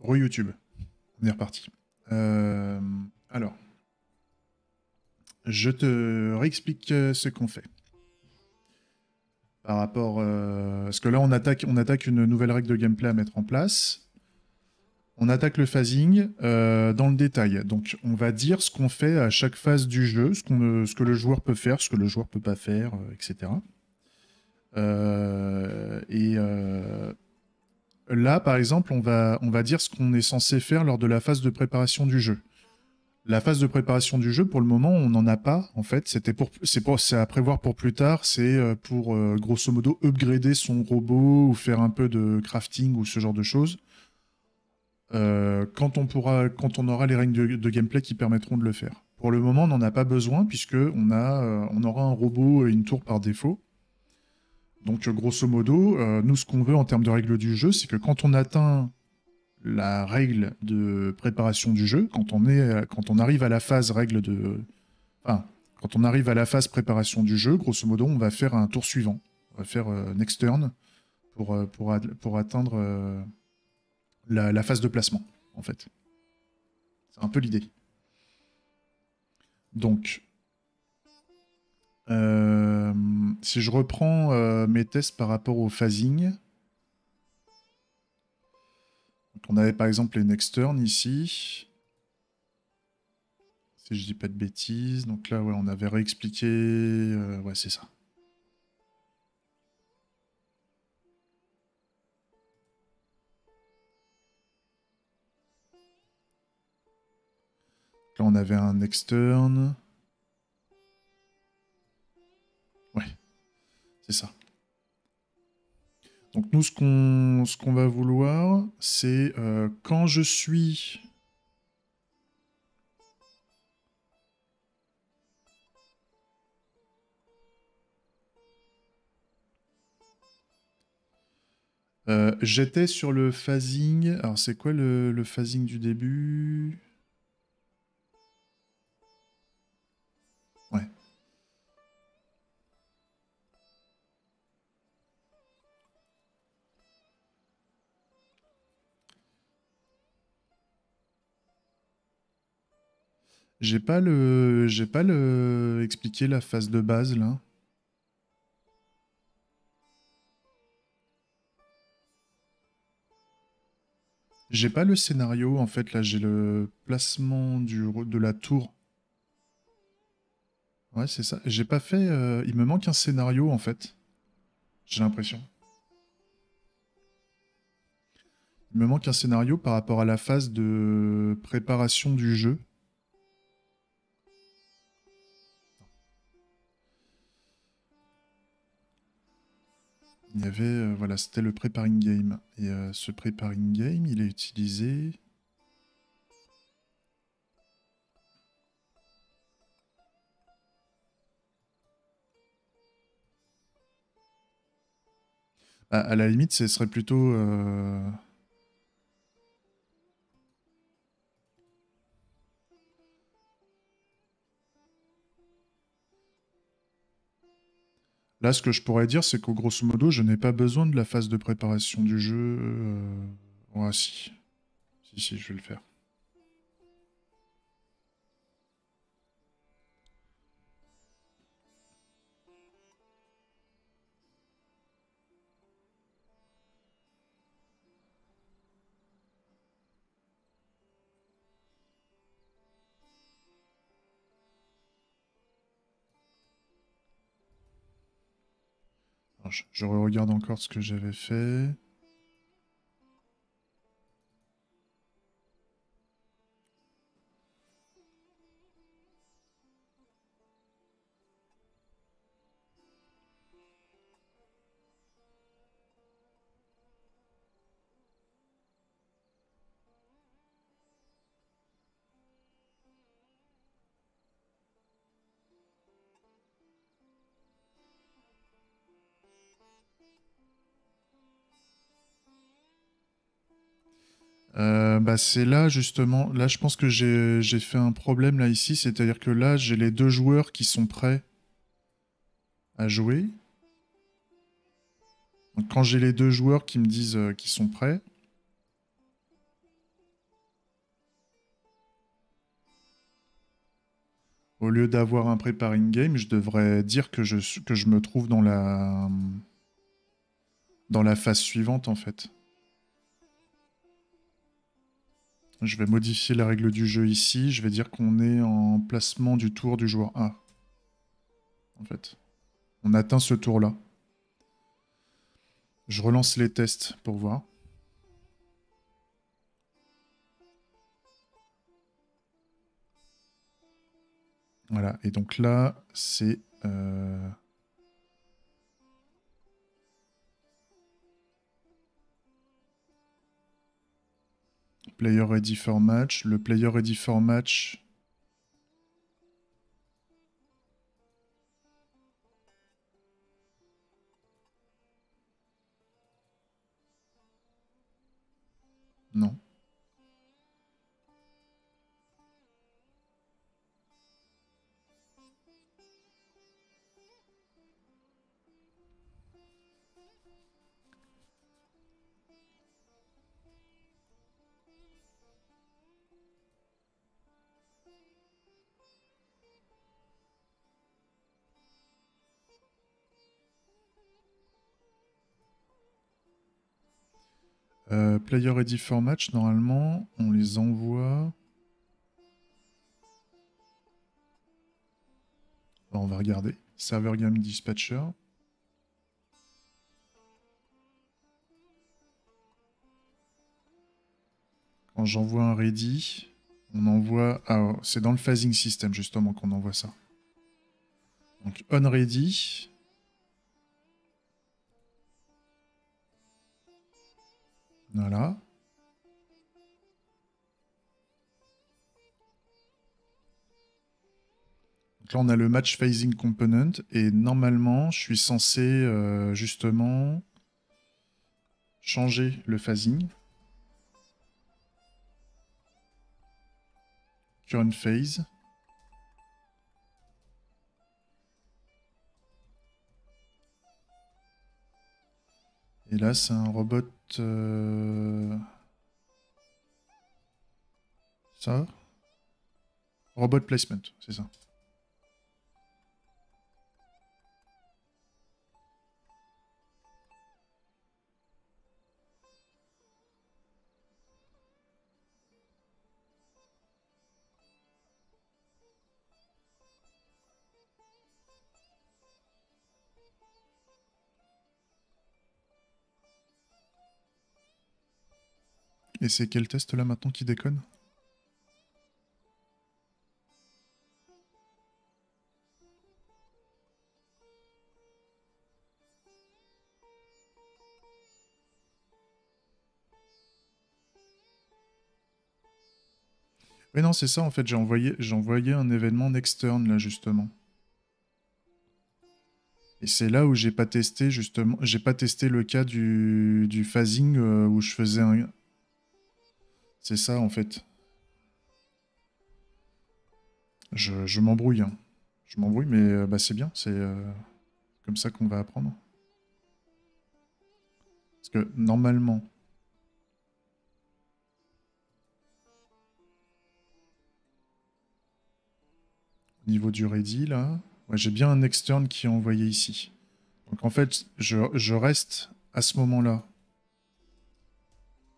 Re-YouTube. On est reparti. Alors, je te réexplique ce qu'on fait. Par rapport... parce que là, on attaque une nouvelle règle de gameplay à mettre en place. On attaque le phasing dans le détail. Donc, on va dire ce qu'on fait à chaque phase du jeu, ce que le joueur peut faire, ce que le joueur peut pas faire, etc. Là, par exemple, on va dire ce qu'on est censé faire lors de la phase de préparation du jeu. La phase de préparation du jeu, pour le moment, on n'en a pas, en fait. C'est à prévoir pour plus tard. C'est pour, grosso modo, upgrader son robot ou faire un peu de crafting ou ce genre de choses. Quand on aura les règles de gameplay qui permettront de le faire. Pour le moment, on n'en a pas besoin puisque on aura un robot et une tour par défaut. Donc, grosso modo, nous, ce qu'on veut en termes de règles du jeu, c'est que quand on atteint la règle de préparation du jeu, quand on arrive à la phase règle de... Enfin, quand on arrive à la phase préparation du jeu, grosso modo, on va faire un tour suivant. On va faire next turn pour atteindre la phase de placement, en fait. C'est un peu l'idée. Donc, si je reprends mes tests par rapport au phasing, donc on avait par exemple les next turn ici. Si je dis pas de bêtises, donc là, ouais, on avait réexpliqué... ouais, c'est ça. Là, on avait un next turn. Ouais, c'est ça. Donc nous, ce qu'on va vouloir, c'est quand je suis... j'étais sur le phasing... Alors c'est quoi le phasing du début? Ouais. J'ai pas le expliqué la phase de base là. J'ai pas le scénario en fait là, j'ai le placement de la tour. Ouais, c'est ça. J'ai pas fait il me manque un scénario en fait. J'ai l'impression. Il me manque un scénario par rapport à la phase de préparation du jeu. Il y avait, voilà, c'était le preparing game. Et ce preparing game, il est utilisé... à la limite, ce serait plutôt... Là, ce que je pourrais dire, c'est qu'au grosso modo, je n'ai pas besoin de la phase de préparation du jeu. Ouais, si. Si, je vais le faire. Alors, je regarde encore ce que j'avais fait. Bah c'est là justement, là je pense que j'ai fait un problème là ici, c'est-à-dire que là j'ai les deux joueurs qui sont prêts à jouer. Donc quand j'ai les deux joueurs qui me disent qu'ils sont prêts, Au lieu d'avoir un preparing game, je devrais dire que je me trouve dans la phase suivante, en fait. Je vais modifier la règle du jeu ici. Je vais dire qu'on est en placement du tour du joueur A. En fait. On atteint ce tour-là. Je relance les tests pour voir. Voilà. Et donc là, c'est... Player ready for match. Le player ready for match... Non. Player ready for match, normalement, on les envoie... On va regarder. Server Game Dispatcher. Quand j'envoie un ready, on envoie... Ah, c'est dans le phasing system, justement, qu'on envoie ça. Donc, on ready. Voilà. Donc là, on a le match phasing component. Et normalement, je suis censé, justement, changer le phasing. Current phase. Et là, c'est un robot... Ça Robot placement, c'est ça. Et c'est quel test là maintenant qui déconne? Oui, non, c'est ça, en fait, j'ai envoyé un événement externe, là, justement. Et c'est là où j'ai pas testé, justement, j'ai pas testé le cas du phasing où je faisais un... C'est ça, en fait. Je m'embrouille, hein. Je m'embrouille, mais bah, c'est bien, c'est comme ça qu'on va apprendre. Parce que, normalement... Au niveau du ready, là, ouais, j'ai bien un externe qui est envoyé ici. Donc en fait, je reste à ce moment-là.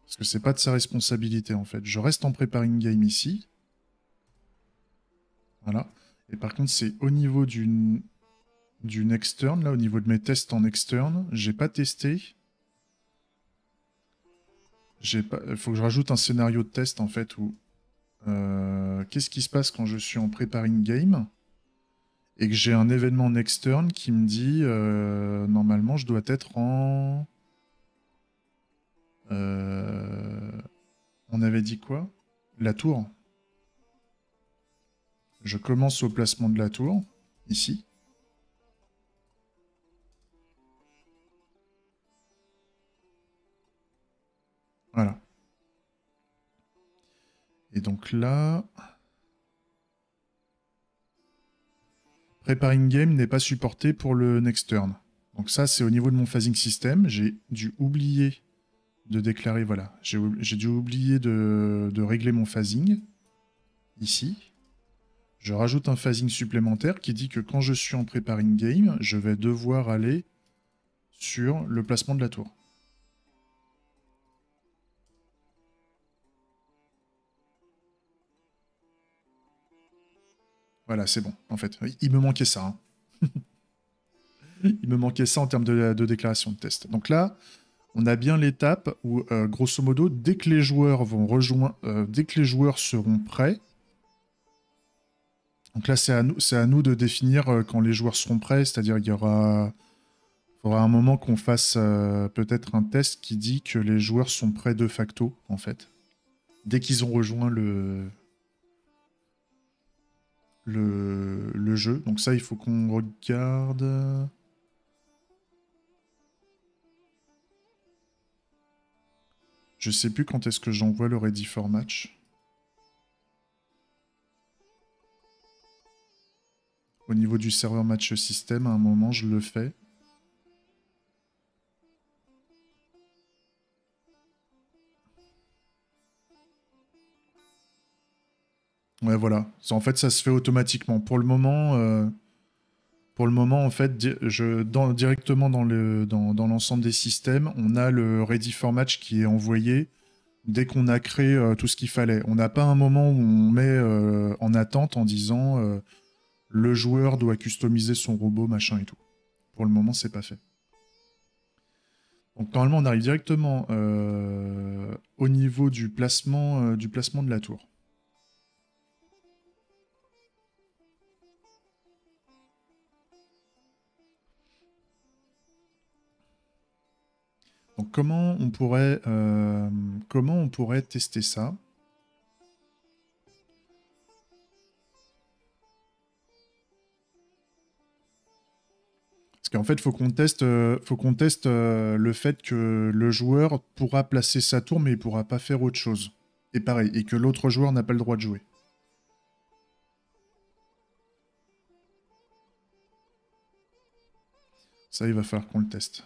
Parce que c'est pas de sa responsabilité, en fait. Je reste en preparing game ici. Voilà. Et par contre, c'est au niveau d'une externe, là, au niveau de mes tests en externe, j'ai pas testé. Il faut que je rajoute un scénario de test, en fait, où... qu'est-ce qui se passe quand je suis en preparing game et que j'ai un événement en externe qui me dit normalement je dois être en... on avait dit quoi? La tour. Je commence au placement de la tour, ici. Voilà. Et donc là... Preparing game n'est pas supporté pour le next turn. Donc ça, c'est au niveau de mon phasing system. J'ai dû oublier de déclarer, voilà. J'ai dû oublier de régler mon phasing. Ici. Je rajoute un phasing supplémentaire qui dit que quand je suis en preparing game, je vais devoir aller sur le placement de la tour. Voilà, c'est bon, en fait. Il me manquait ça. Hein. Il me manquait ça en termes de déclaration de test. Donc là, on a bien l'étape où, grosso modo, dès que les joueurs vont rejoindre, dès que les joueurs seront prêts, donc là, c'est à nous de définir quand les joueurs seront prêts, c'est-à-dire il faudra un moment qu'on fasse peut-être un test qui dit que les joueurs sont prêts de facto, en fait, dès qu'ils ont rejoint le jeu. Donc ça, il faut qu'on regarde. Je sais plus quand est-ce que j'envoie le ready for match. Au niveau du serveur match system, à un moment, je le fais. Ouais, voilà. En fait, ça se fait automatiquement. Pour le moment, en fait, directement dans l'ensemble des systèmes, on a le ready for match qui est envoyé dès qu'on a créé tout ce qu'il fallait. On n'a pas un moment où on met en attente en disant le joueur doit customiser son robot, machin et tout. Pour le moment, c'est pas fait. Donc normalement, on arrive directement au niveau du placement de la tour. Donc comment on pourrait tester ça? Parce qu'en fait, faut qu'on teste le fait que le joueur pourra placer sa tour, mais il pourra pas faire autre chose. Et pareil, et que l'autre joueur n'a pas le droit de jouer. Ça, il va falloir qu'on le teste.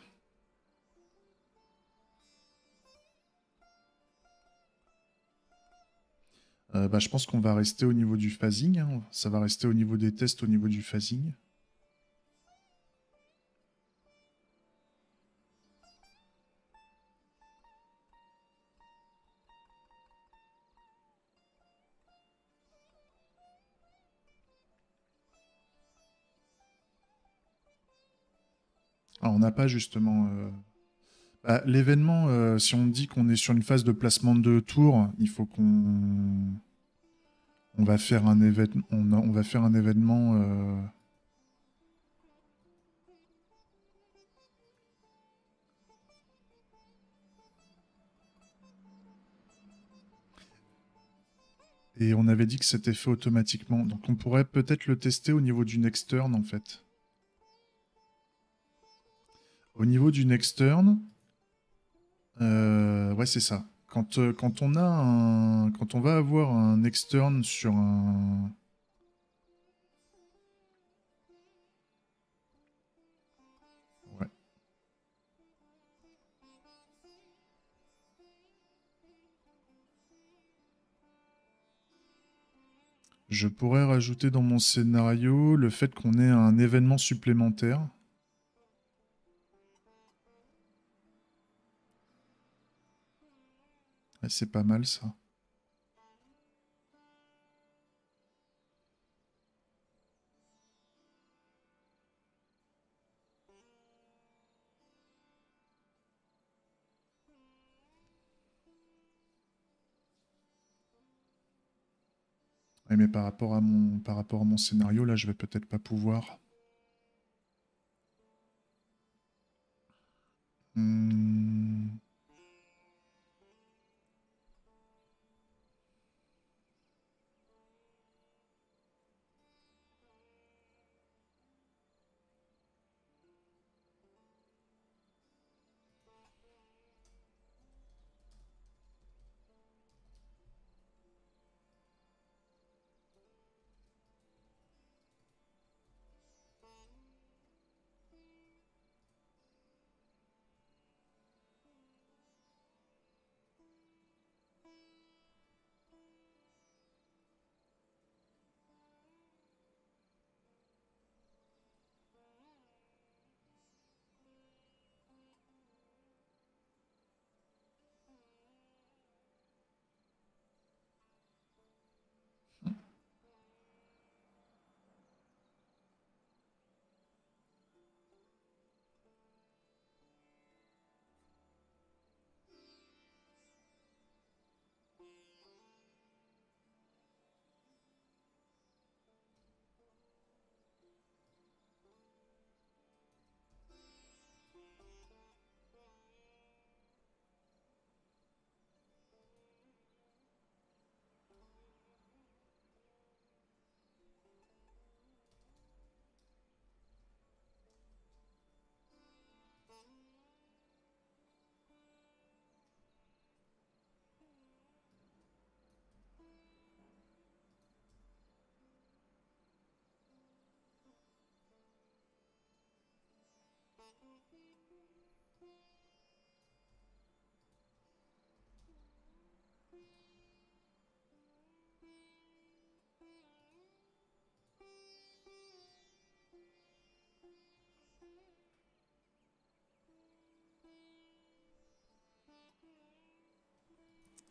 Bah, je pense qu'on va rester au niveau du phasing. Hein. Ça va rester au niveau des tests, au niveau du phasing. Ah, on n'a pas justement... Bah, l'événement, si on dit qu'on est sur une phase de placement de tour, il faut qu'on... On va faire un événement... On va faire un événement... Et on avait dit que c'était fait automatiquement. Donc on pourrait peut-être le tester au niveau du next turn, en fait. Au niveau du next turn... ouais, c'est ça. Quand on a quand on va avoir un next turn sur un... Ouais. Je pourrais rajouter dans mon scénario le fait qu'on ait un événement supplémentaire. Ouais, c'est pas mal ça. Ouais, mais par rapport à mon scénario, là, je vais peut-être pas pouvoir. Hmm.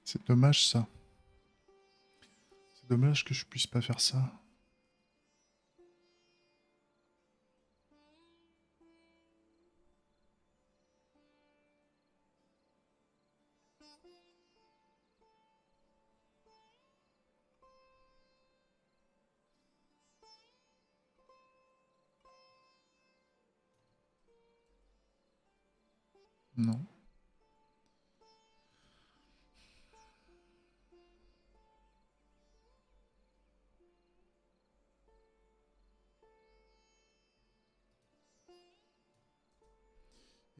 C'est dommage ça. C'est dommage que je puisse pas faire ça. Non.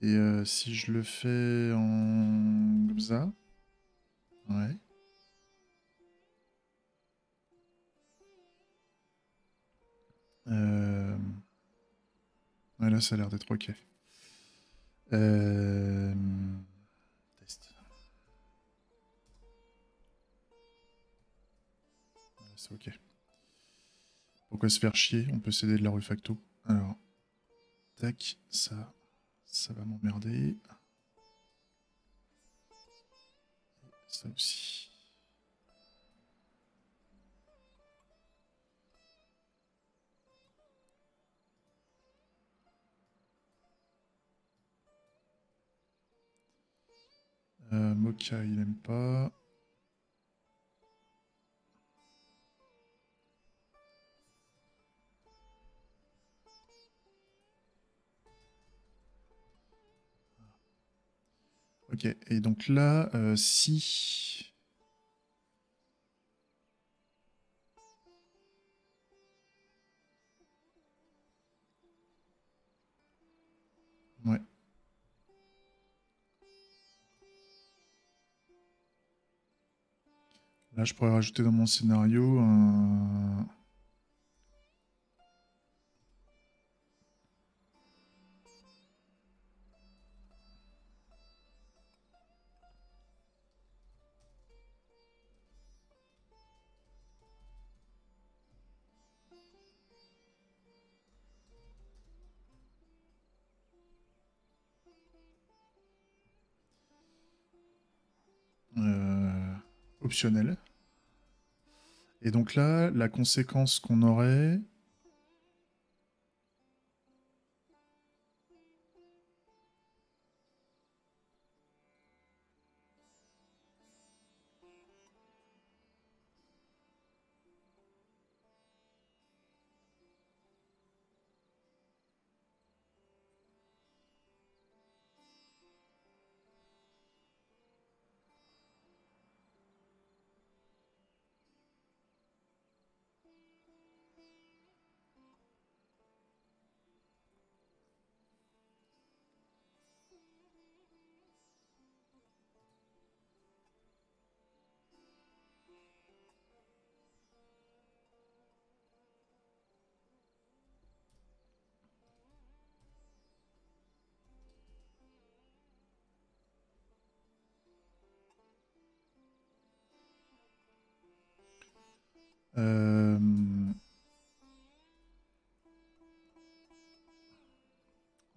Et si je le fais en comme ça, ouais. Ouais, là, ça a l'air d'être ok. Test. Voilà, c'est ok. Pourquoi se faire chier? On peut s'aider de la refacto. Alors, tac, ça va m'emmerder. Ça aussi. Mocha, il aime pas. Ok, et donc là, si... Ouais. Là, je pourrais rajouter dans mon scénario un... optionnel. Et donc là, la conséquence qu'on aurait...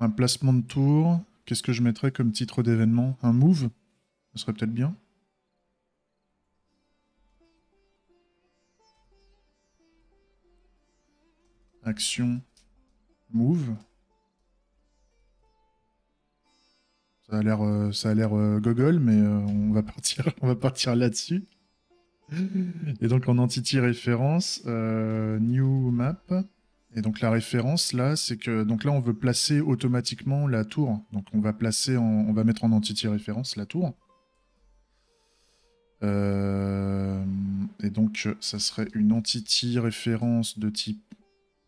un placement de tour. Qu'est-ce que je mettrais comme titre d'événement? Un move? Ce serait peut-être bien. Action, move. Ça a l'air gogol, mais on va partir, on va partir là-dessus. Et donc en entity référence, new map. Et donc la référence là, c'est que donc là on veut placer automatiquement la tour. Donc on va on va mettre en entity référence la tour. Et donc ça serait une entity référence de type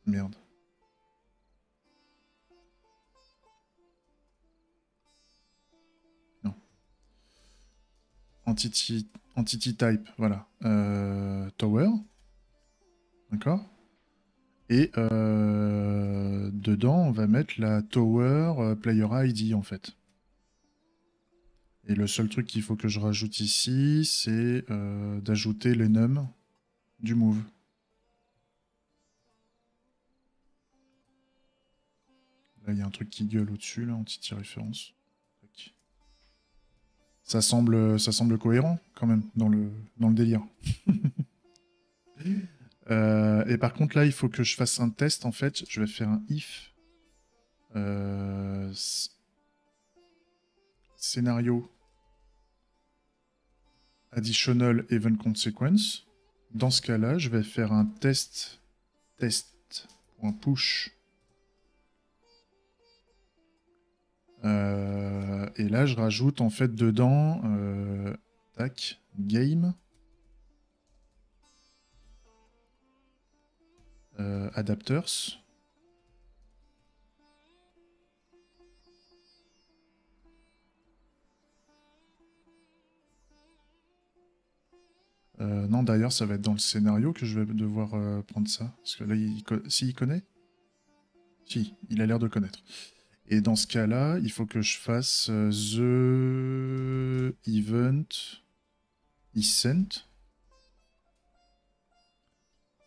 merde. Non. Entity type, voilà. Tower. D'accord. Et dedans, on va mettre la Tower Player ID en fait. Et le seul truc qu'il faut que je rajoute ici, c'est d'ajouter l'enum du move. Là, il y a un truc qui gueule au-dessus, là, entity référence. Ça semble cohérent quand même, dans le délire. Et par contre, là, il faut que je fasse un test, en fait. Je vais faire un if. Scénario. Additional event consequence. Dans ce cas-là, je vais faire un test.push. Et là, je rajoute en fait dedans, tac, game, adapters. Non, d'ailleurs, ça va être dans le scénario que je vais devoir prendre ça. Parce que là, il connaît? Si, il a l'air de connaître. Et dans ce cas-là, il faut que je fasse the event is sent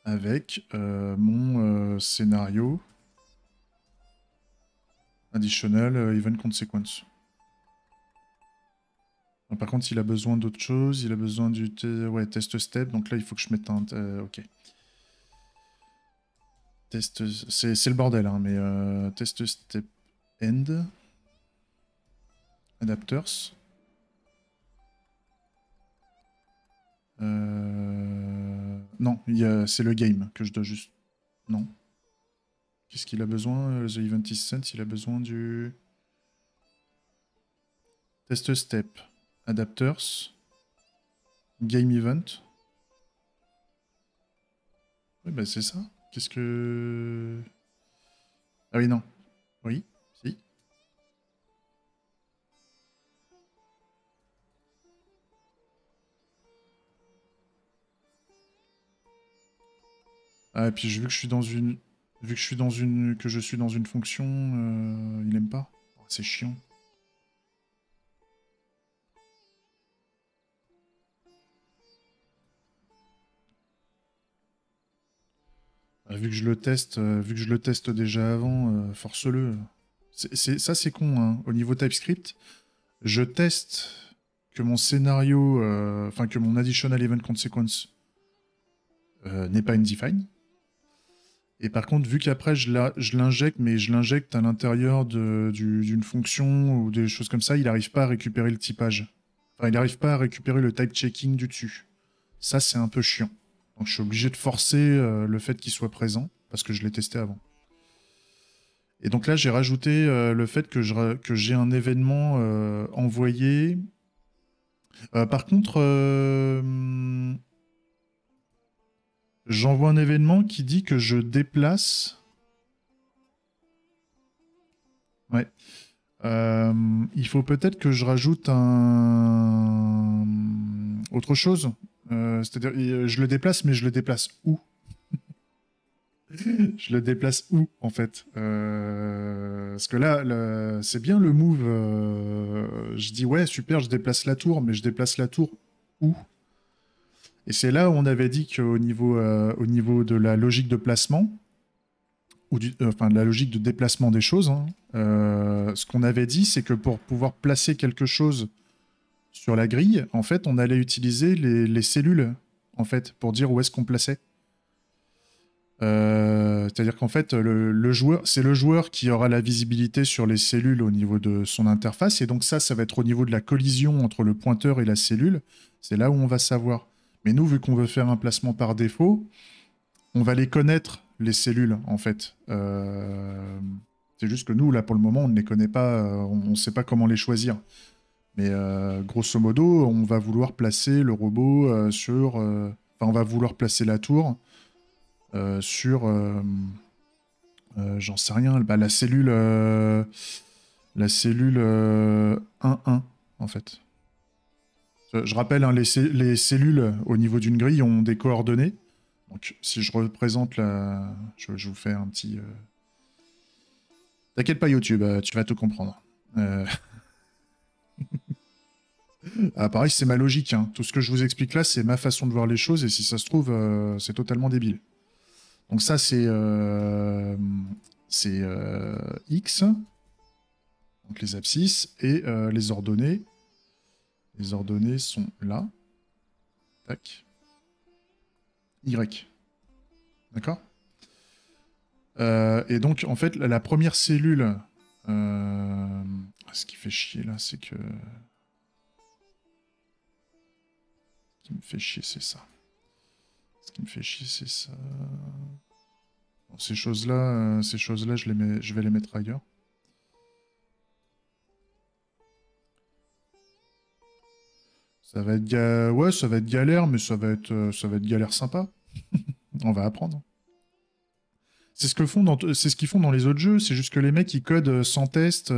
avec mon scénario additional event consequence. Donc, par contre, il a besoin d'autre chose. Il a besoin du ouais, test step. Donc là, il faut que je mette un... ok. Test... C'est le bordel, hein, mais test step end. Adapters. Non, c'est le game que je dois juste... Non. Qu'est-ce qu'il a besoin? The event is sent, il a besoin du... Test step. Adapters. Game event. Oui, bah c'est ça. Qu'est-ce que... Ah oui, non. Oui, si. Ah, et puis vu que je suis dans une... Vu que je suis dans une... Que je suis dans une fonction, il aime pas. Oh, c'est chiant. Vu que je le teste déjà avant, force-le. Ça, c'est con, hein. Au niveau TypeScript, je teste que mon scénario, enfin que mon additional event consequence n'est pas undefined. Et par contre, vu qu'après je l'injecte, mais je l'injecte à l'intérieur d'une fonction ou des choses comme ça, il n'arrive pas à récupérer le typage. Enfin, il n'arrive pas à récupérer le type checking du dessus. Ça, c'est un peu chiant. Donc je suis obligé de forcer le fait qu'il soit présent, parce que je l'ai testé avant. Et donc là, j'ai rajouté le fait que j'ai un événement envoyé. Par contre, j'envoie un événement qui dit que je déplace... Ouais. Il faut peut-être que je rajoute un... autre chose. C'est-à-dire, je le déplace, mais je le déplace où? Je le déplace où, en fait? Parce que là, c'est bien le move. Je dis, ouais, super, je déplace la tour, mais je déplace la tour où? Et c'est là où on avait dit qu'au niveau, au niveau de la logique de placement, ou enfin de la logique de déplacement des choses, hein, ce qu'on avait dit, c'est que pour pouvoir placer quelque chose sur la grille, en fait, on allait utiliser les cellules, en fait, pour dire où est-ce qu'on plaçait. C'est-à-dire qu'en fait, c'est le joueur qui aura la visibilité sur les cellules au niveau de son interface, et donc ça va être au niveau de la collision entre le pointeur et la cellule. C'est là où on va savoir. Mais nous, vu qu'on veut faire un placement par défaut, on va les connaître, les cellules, en fait. C'est juste que nous, là, pour le moment, on ne les connaît pas, on ne sait pas comment les choisir. Mais grosso modo, on va vouloir placer le robot sur... Enfin, on va vouloir placer la tour sur... j'en sais rien, bah, la cellule 1-1, en fait. Je rappelle, hein, les cellules au niveau d'une grille ont des coordonnées. Donc, si je représente la... Je vous fais un petit... T'inquiète pas, YouTube, tu vas tout comprendre. Ah, pareil, c'est ma logique. Hein. Tout ce que je vous explique là, c'est ma façon de voir les choses, et si ça se trouve, c'est totalement débile. Donc ça, c'est X, donc les abscisses, et les ordonnées. Les ordonnées sont là. Tac. Y. D'accord? Et donc, en fait, la première cellule... Ce qui fait chier, là, c'est que... Ce qui me fait chier, c'est ça. Ce qui me fait chier, c'est ça. Bon, ces choses-là, je vais les mettre ailleurs. Ça va être ouais, ça va être galère, mais ça va être galère sympa. On va apprendre. C'est ce que c'est ce qu'ils font dans les autres jeux. C'est juste que les mecs ils codent sans test,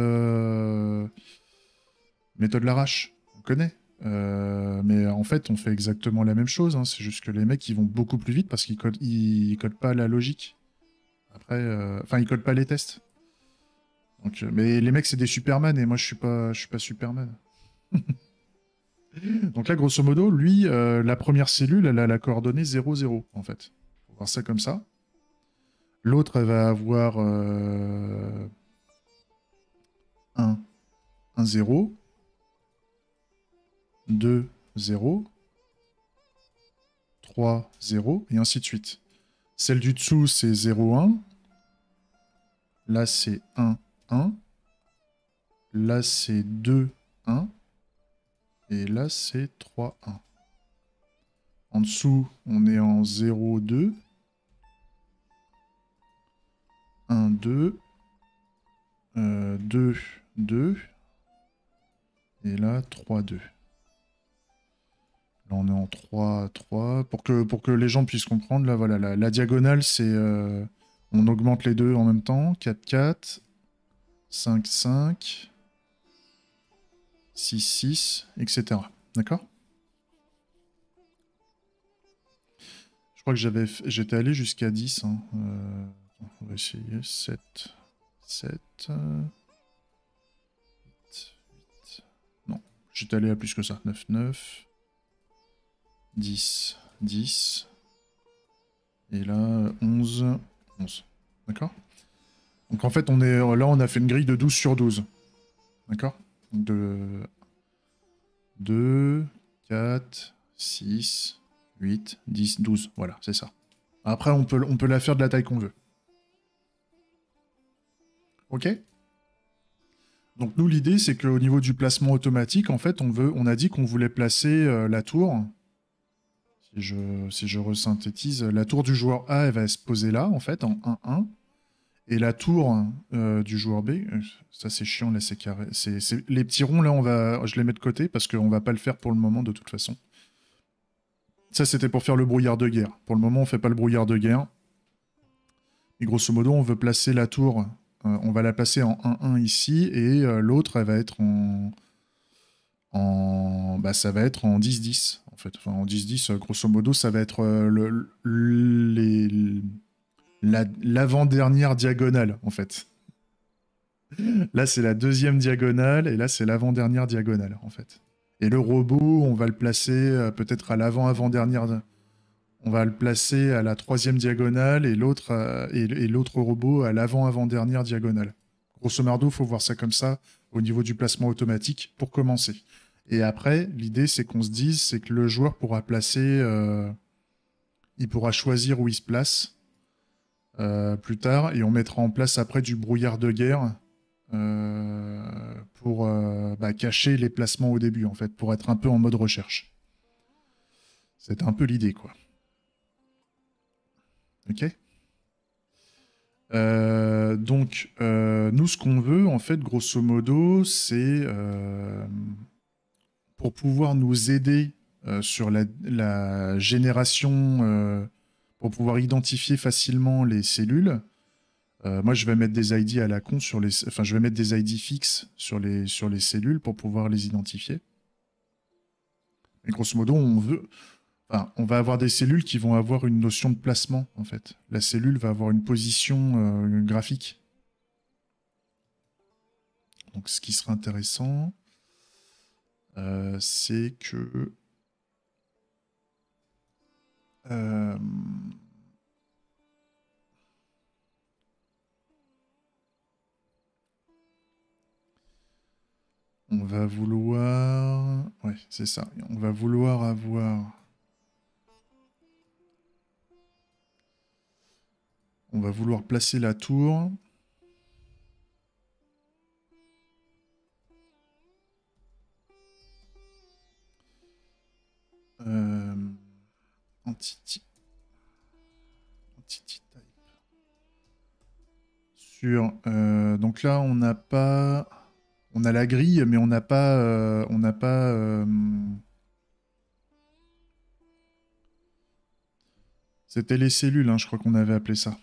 méthode l'arrache. On connaît. Mais en fait, on fait exactement la même chose. Hein. C'est juste que les mecs ils vont beaucoup plus vite parce ils codent pas la logique. Après, enfin ils codent pas les tests. Donc, mais les mecs c'est des Superman et moi je suis pas Superman. Donc là, grosso modo, lui, la première cellule, elle a la coordonnée 0, 0, en fait. Faut voir ça comme ça. L'autre, elle va avoir 1, 1, 0, 2, 0, 3, 0, et ainsi de suite. Celle du dessous, c'est 0, 1. Là, c'est 1, 1. Là, c'est 2, 1. Et là, c'est 3, 1. En dessous, on est en 0, 2. 1, 2. 2, 2. Et là, 3, 2. Là, on est en 3, 3. Pour que les gens puissent comprendre, là, voilà, la diagonale, c'est... on augmente les deux en même temps. 4, 4. 5, 5. 6, 6, etc. D'accord? Je crois que j'étais allé jusqu'à 10. Hein. On va essayer. 7. 7. 8. Non, j'étais allé à plus que ça. 9, 9. 10. 10. Et là, 11. 11. D'accord? Donc en fait, là, on a fait une grille de 12 sur 12. D'accord? De 2, 4, 6, 8, 10, 12. Voilà, c'est ça. Après, on peut la faire de la taille qu'on veut. Ok? Donc nous, l'idée, c'est qu'au niveau du placement automatique, en fait, on a dit qu'on voulait placer la tour. Si je resynthétise, la tour du joueur A, elle va se poser là, en fait, en 1-1. Et la tour du joueur B, ça c'est chiant, là c'est carré. Les petits ronds, là, je les mets de côté parce qu'on va pas le faire pour le moment de toute façon. Ça c'était pour faire le brouillard de guerre. Pour le moment, on fait pas le brouillard de guerre. Et grosso modo, on veut placer la tour, on va la placer en 1-1 ici, et l'autre, elle va être bah, ça va être en 10-10, en fait. Enfin, en 10-10, grosso modo, ça va être l'avant-dernière diagonale, en fait. Là, c'est la deuxième diagonale, et là, c'est l'avant-dernière diagonale, en fait. Et le robot, on va le placer peut-être à l'avant-avant-dernière. On va le placer à la troisième diagonale, et l'autre robot à l'avant-avant-dernière diagonale. Grosso merdo, il faut voir ça comme ça, au niveau du placement automatique, pour commencer. Et après, l'idée, c'est qu'on se dise, c'est que le joueur pourra il pourra choisir où il se place plus tard, et on mettra en place après du brouillard de guerre pour cacher les placements au début, en fait, pour être un peu en mode recherche. C'est un peu l'idée, quoi. Ok. Donc, nous, ce qu'on veut, en fait, grosso modo, c'est pour pouvoir nous aider sur la génération, pour pouvoir identifier facilement les cellules. Moi, je vais mettre des ID à la con enfin, je vais mettre des ID fixes sur les cellules pour pouvoir les identifier. Et grosso modo, on va avoir des cellules qui vont avoir une notion de placement, en fait. La cellule va avoir une position graphique. Donc, ce qui sera intéressant, c'est que... on va vouloir... Ouais, c'est ça. On va vouloir avoir On va vouloir placer la tour. Entity type. Sur, donc là, on n'a pas... On a la grille, mais on n'a pas... C'était les cellules, hein, je crois qu'on avait appelé ça.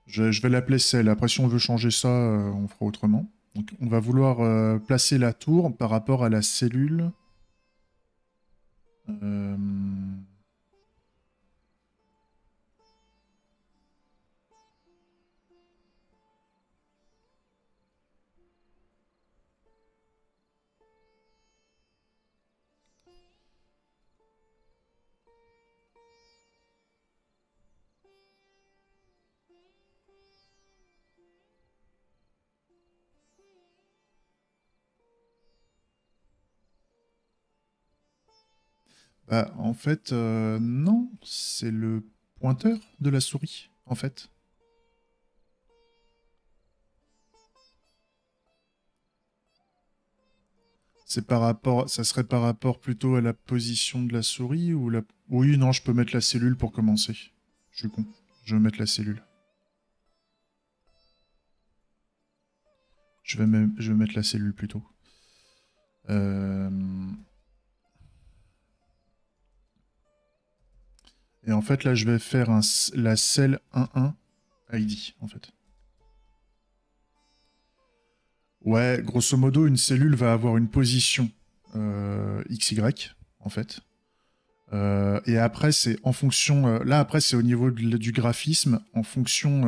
Je vais l'appeler celle. Après, si on veut changer ça, on fera autrement. Donc, on va vouloir placer la tour par rapport à la cellule. Bah, en fait, non. C'est le pointeur de la souris, en fait. C'est par rapport, ça serait par rapport plutôt à la position de la souris ou la... Oui, non, je peux mettre la cellule pour commencer. Je suis con. Je vais mettre la cellule. Je vais mettre la cellule plutôt. Et en fait, là, je vais faire la cell 11 ID, en fait. Ouais, grosso modo, une cellule va avoir une position XY, en fait. Et après, c'est en fonction... là, après, c'est au niveau du graphisme, en fonction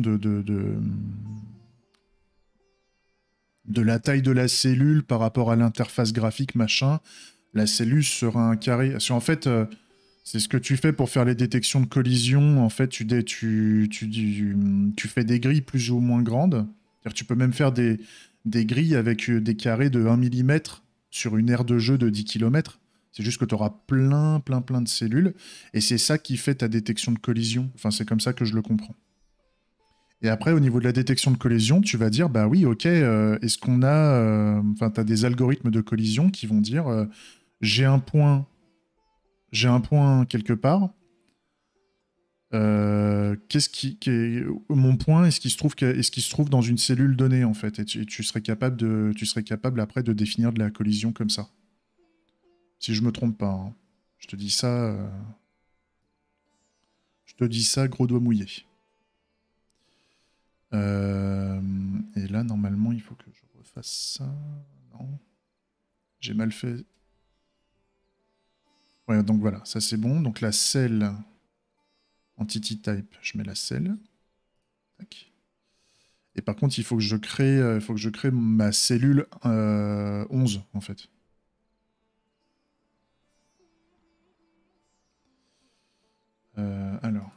de la taille de la cellule par rapport à l'interface graphique, machin, la cellule sera un carré. Parce qu'en fait, c'est ce que tu fais pour faire les détections de collision. En fait, tu fais des grilles plus ou moins grandes. Tu peux même faire des grilles avec des carrés de 1 mm sur une aire de jeu de 10 km. C'est juste que tu auras plein de cellules. Et c'est ça qui fait ta détection de collision. Enfin, c'est comme ça que je le comprends. Et après, au niveau de la détection de collision, tu vas dire, bah oui, ok, est-ce qu'on a... Enfin, tu as des algorithmes de collision qui vont dire, j'ai un point quelque part. Mon point, est-ce qu'il se trouve dans une cellule donnée, en fait, et tu serais capable après de définir de la collision comme ça. Si je me trompe pas, hein. Je te dis ça, gros doigt mouillé. Et là, normalement, il faut que je refasse ça. Non. J'ai mal fait. Ouais, donc voilà, ça c'est bon. Donc la cell entity type, je mets la cell. Tac. Et par contre, il faut que je crée ma cellule 11, en fait. Alors.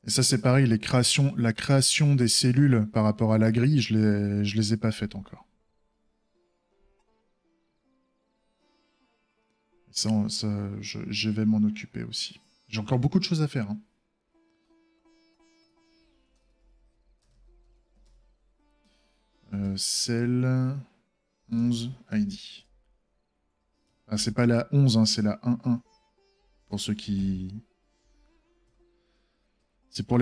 Et ça, c'est pareil, la création des cellules par rapport à la grille, je les ai pas faites encore. Ça, je vais m'en occuper aussi. J'ai encore beaucoup de choses à faire, hein. Cell 11 ID. Ah, c'est pas la 11, hein, c'est la 1-1. Pour ceux qui... C'est pour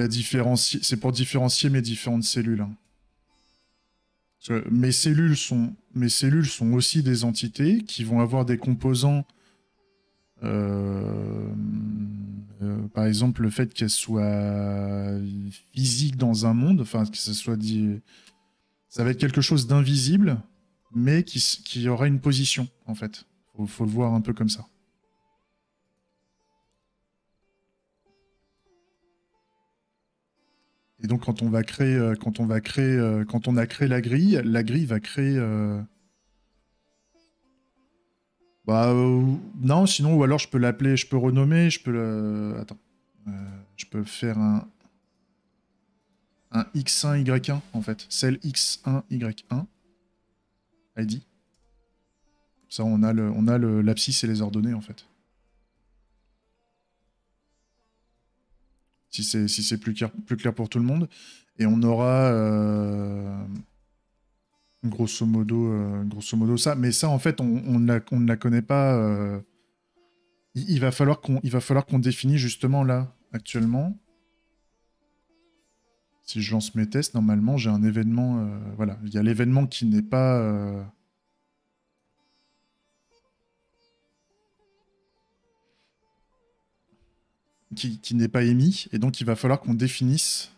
différencier mes différentes cellules, hein. Parce que mes cellules sont aussi des entités qui vont avoir des composants. Par exemple, le fait qu'elles soient physiques dans un monde, enfin que ça soit dit, ça va être quelque chose d'invisible, mais qui aura une position, en fait. Faut le voir un peu comme ça. Et donc, quand on a créé la grille va créer. Bah, non, sinon, ou alors je peux l'appeler, je peux renommer, je peux le. Attends. Je peux faire un X1, Y1, en fait. Cell X1, Y1. ID. Ça, on a l'abscisse et les ordonnées, en fait. Si c'est plus clair pour tout le monde. Et on aura grosso modo ça. Mais ça, en fait, on ne la connaît pas. Il va falloir qu'on définisse justement là, actuellement. Si je lance mes tests, normalement, j'ai un événement. Voilà, il y a l'événement qui n'est pas. Qui n'est pas émis. Et donc, il va falloir qu'on définisse.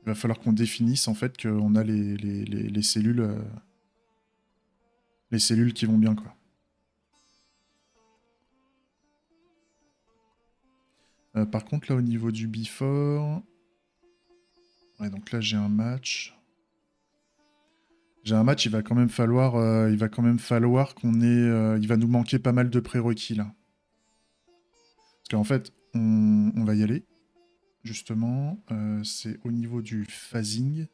Il va falloir qu'on définisse en fait qu'on a les cellules. Les cellules qui vont bien, quoi. Par contre, là, au niveau du before... Ouais, donc là, j'ai un match. J'ai un match, il va quand même falloir, qu'on ait... il va nous manquer pas mal de prérequis, là. Parce qu'en fait, on va y aller, justement. C'est au niveau du phasing.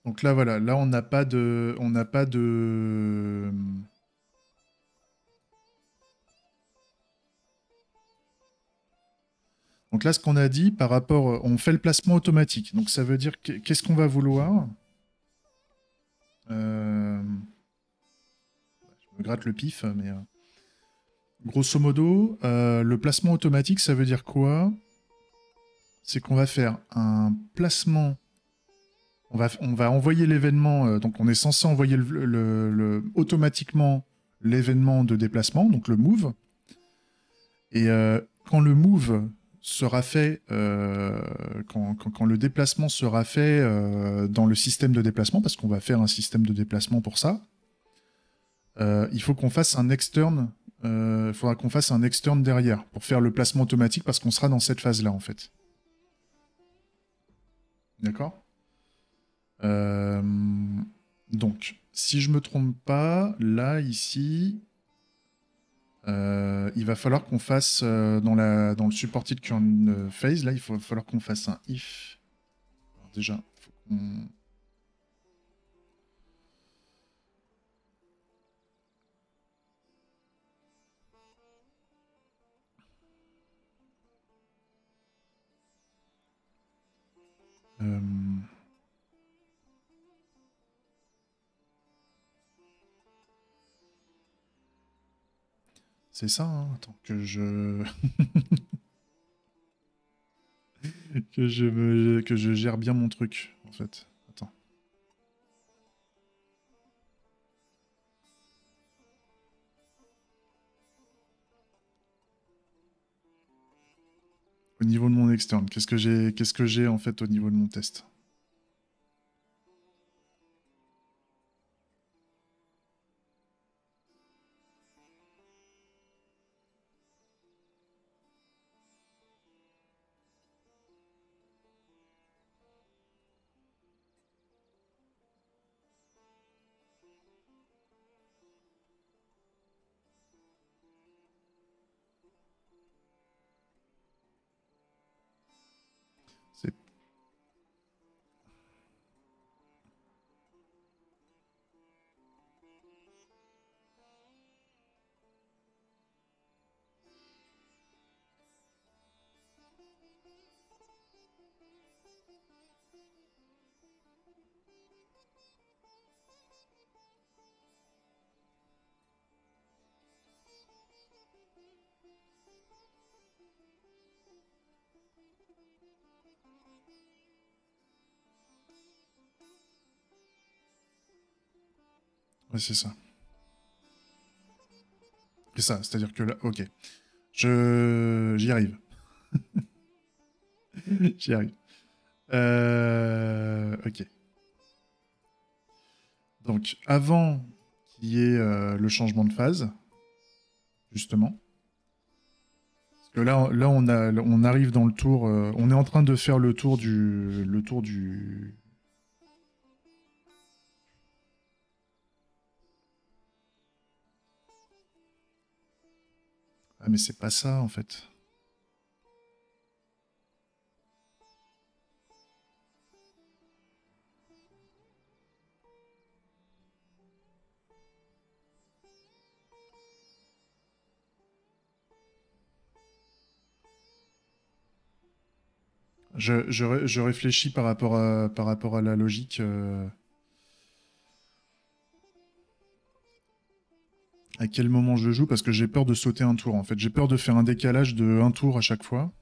Donc là, voilà. Là, on n'a pas de... On n'a pas de... Donc là, ce qu'on a dit par rapport... On fait le placement automatique. Donc ça veut dire... Qu'est-ce qu'on va vouloir Je me gratte le pif, mais... Grosso modo, le placement automatique, ça veut dire quoi? C'est qu'on va faire un placement. On va envoyer l'événement. Donc, on est censé envoyer automatiquement l'événement de déplacement, donc le move. Et quand le move sera fait, quand le déplacement sera fait dans le système de déplacement, parce qu'on va faire un système de déplacement pour ça, il faut qu'on fasse un externe. Il faudra qu'on fasse un externe derrière pour faire le placement automatique parce qu'on sera dans cette phase-là en fait. D'accord. euh, Donc, si je me trompe pas, là, ici, il va falloir qu'on fasse dans le supported current phase, là, il va falloir qu'on fasse un if. Alors déjà, faut qu'on... euh, c'est ça, hein. Attends, que je gère bien mon truc, en fait. Attends. Au niveau de mon externe, qu'est-ce que j'ai en fait au niveau de mon test? C'est ouais, c'est ça. C'est ça, c'est-à-dire que là, ok. J'y arrive. J'y arrive. Ok. Donc, avant qu'il y ait le changement de phase, justement, parce que là on arrive dans le tour, on est en train de faire le tour du. Ah, mais c'est pas ça, en fait. Je réfléchis par rapport à la logique. À quel moment je joue parce que j'ai peur de sauter un tour en fait. J'ai peur de faire un décalage de un tour à chaque fois.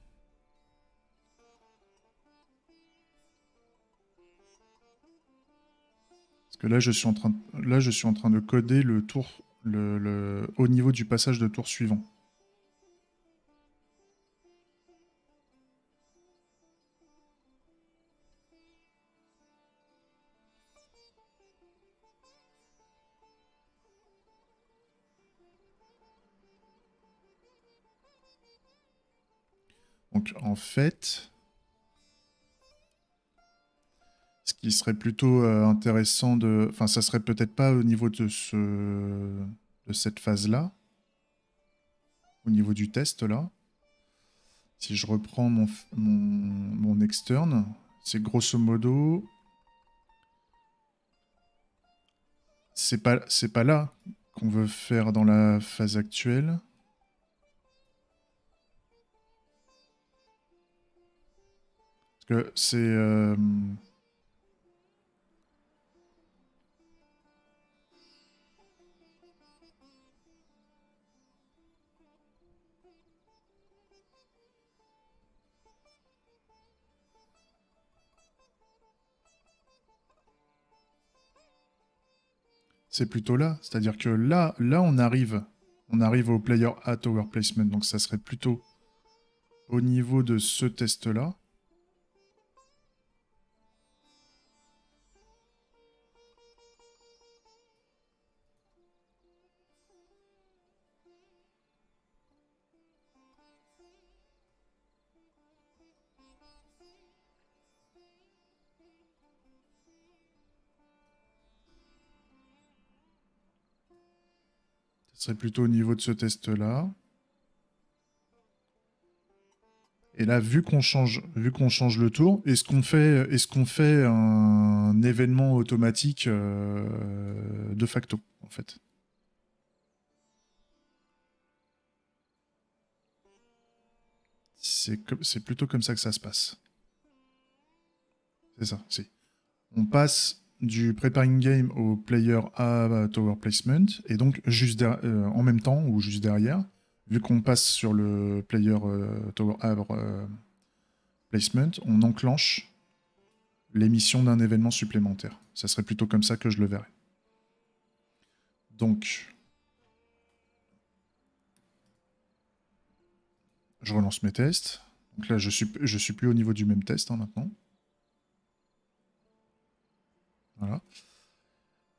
Parce que là je suis en train de coder le tour au niveau du passage de tour suivant. Donc en fait, ce qui serait plutôt intéressant de, enfin ça serait peut-être pas au niveau de cette phase là, au niveau du test là. Si je reprends mon externe, c'est grosso modo, c'est pas là qu'on veut faire dans la phase actuelle. Parce que c'est plutôt là. C'est-à-dire que là on arrive au player at tower placement. Donc ça serait plutôt au niveau de ce test-là. Ça serait plutôt au niveau de ce test-là. Et là, vu qu'on change le tour, est-ce qu'on fait un événement automatique de facto, en fait? C'est plutôt comme ça que ça se passe. C'est ça, si. On passe du preparing game au player à tower placement, et donc en même temps ou juste derrière, vu qu'on passe sur le player tower à placement, on enclenche l'émission d'un événement supplémentaire. Ça serait plutôt comme ça que je le verrais. Donc, je relance mes tests. Donc là, je suis plus au niveau du même test hein, maintenant. Voilà.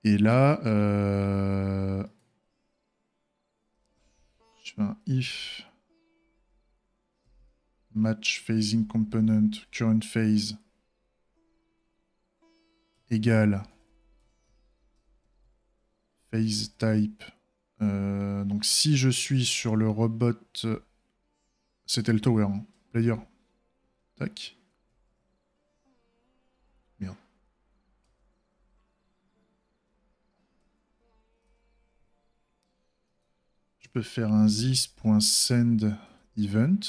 Et là, je fais un if match phasing component current phase égale phase type. Donc si je suis sur le robot, c'était le tower, hein, player. Tac. Merde. Je peux faire un this.send event.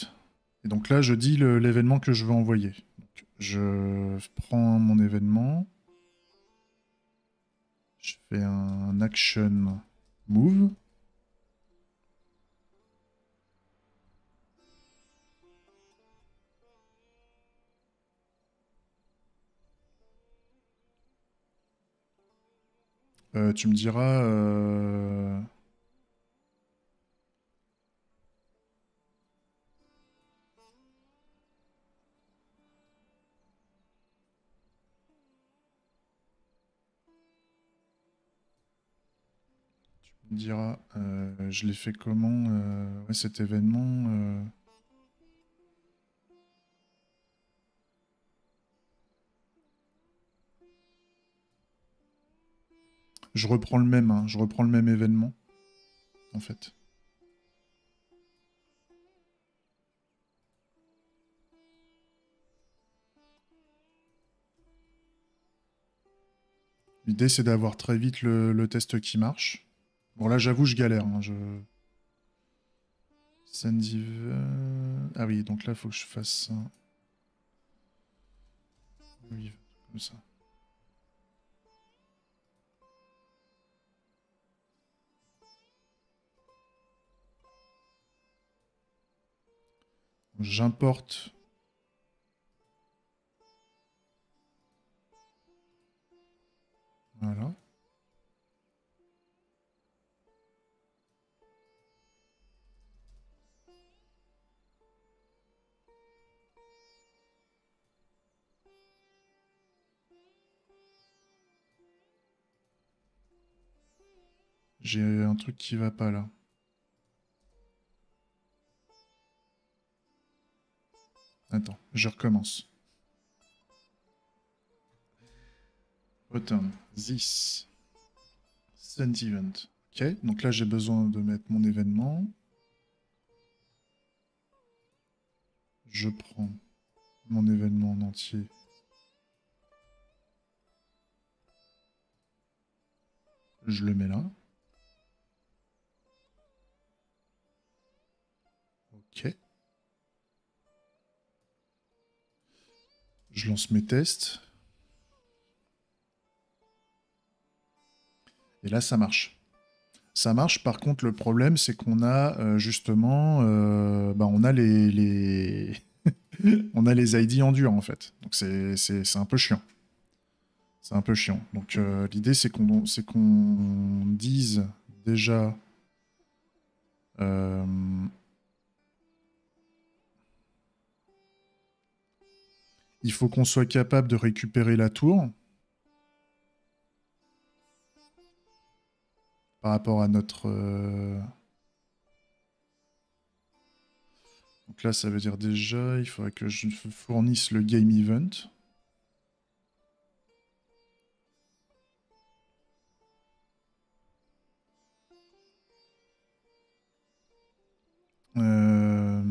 Et donc là, je dis l'événement que je veux envoyer. Donc, je prends mon événement. Je fais un action move. Tu me diras... On dira, je l'ai fait comment ouais, cet événement je reprends le même, hein, je reprends le même événement, en fait. L'idée, c'est d'avoir très vite le test qui marche. Bon, là, j'avoue, je galère. Hein, Sandy... Ah oui, donc là, il faut que je fasse ça. Oui, comme ça. J'importe. Voilà. J'ai un truc qui va pas là. Attends, je recommence. Return this send event. Ok, donc là j'ai besoin de mettre mon événement. Je prends mon événement en entier. Je le mets là. Ok. Je lance mes tests. Et là ça marche. Ça marche, par contre le problème c'est qu'on a justement bah, on a on a les ID en dur en fait. Donc c'est un peu chiant. C'est un peu chiant. Donc l'idée c'est qu'on dise déjà euh, il faut qu'on soit capable de récupérer la tour par rapport à notre donc là ça veut dire déjà il faudrait que je fournisse le game event. Euh,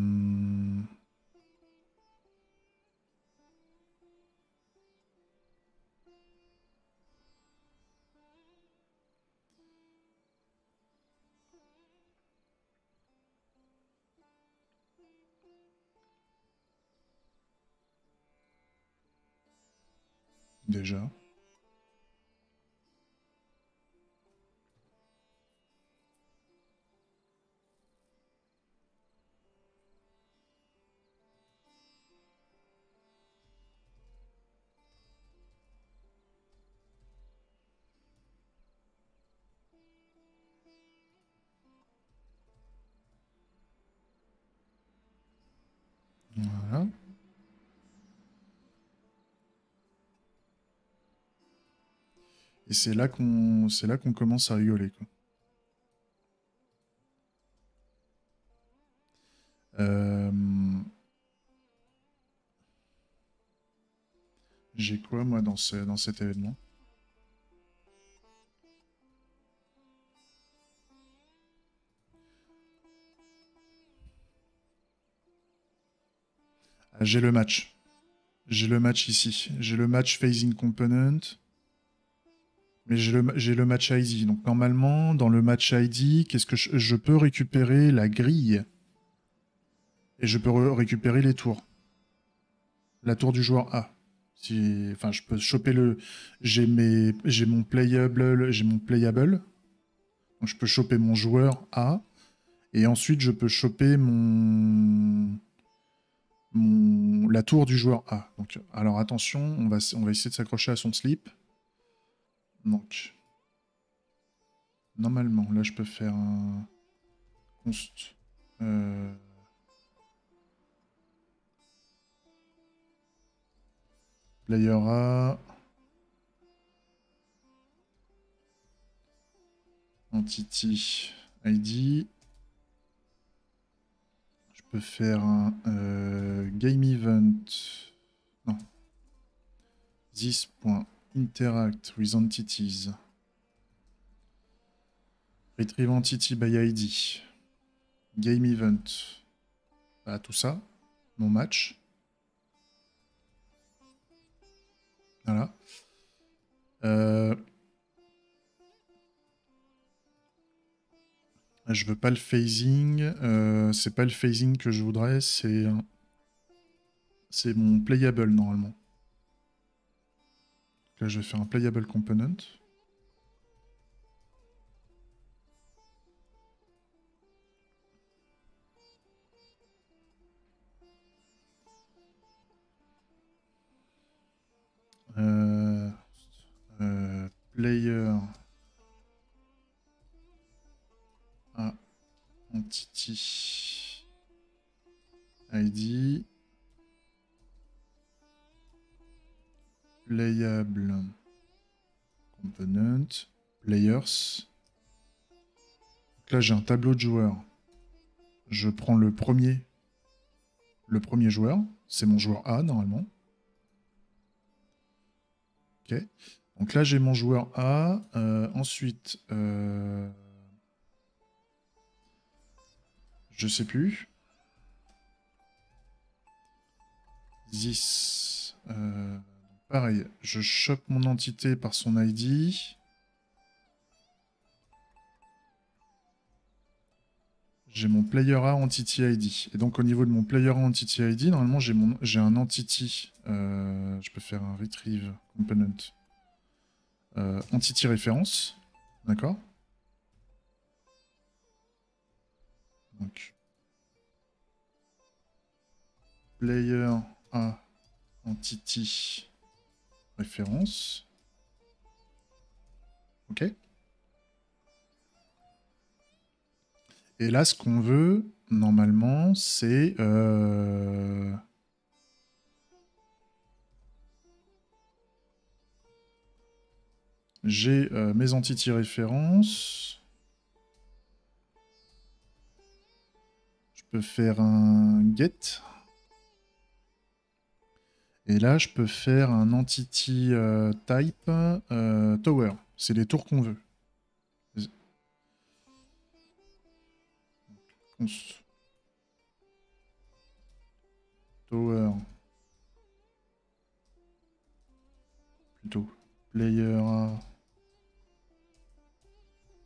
Déjà. Voilà. Et c'est là qu'on commence à rigoler, quoi. Euh, J'ai quoi, moi, dans cet événement? Ah, j'ai le match. J'ai le match ici. J'ai le match phasing component. Mais j'ai le match ID. Donc, normalement, dans le match ID, qu'est-ce que je peux récupérer la grille et je peux récupérer les tours. La tour du joueur A. Si, enfin, je peux choper le. J'ai mon playable. J'ai mon playable. Donc, je peux choper mon joueur A. Et ensuite, je peux choper la tour du joueur A. Donc, alors attention, on va essayer de s'accrocher à son slip. Donc, normalement, là, je peux faire un const. Player A. entity ID. Je peux faire un game event. Non. This.interact with entities. Retrieve entity by ID. Game event. Voilà, tout ça. Mon match. Voilà. Je veux pas le phasing. C'est pas le phasing que je voudrais. C'est mon playable normalement. Là, je vais faire un playable component. Player à entity ID playable component players. Donc là j'ai un tableau de joueurs. Je prends le premier joueur, c'est mon joueur A normalement. Ok. Donc là j'ai mon joueur A. Ensuite je sais plus. This. Pareil, je chope mon entité par son ID. J'ai mon player A entity ID. Et donc au niveau de mon player A entity ID, normalement j'ai un entity. Je peux faire un retrieve component. Entity référence. D'accord. Donc player A entity référence. Ok. Et là, ce qu'on veut, normalement, c'est... j'ai mes entités références. Je peux faire un get. Et là, je peux faire un entity type tower. C'est les tours qu'on veut. Tower. Plutôt. Player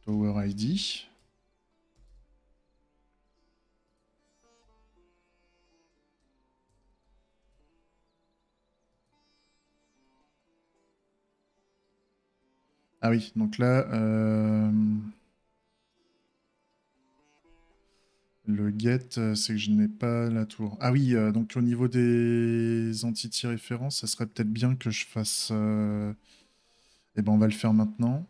Tower ID. Ah oui, donc là, le get, c'est que je n'ai pas la tour. Ah oui, donc au niveau des entités références, ça serait peut-être bien que je fasse... Eh ben, on va le faire maintenant.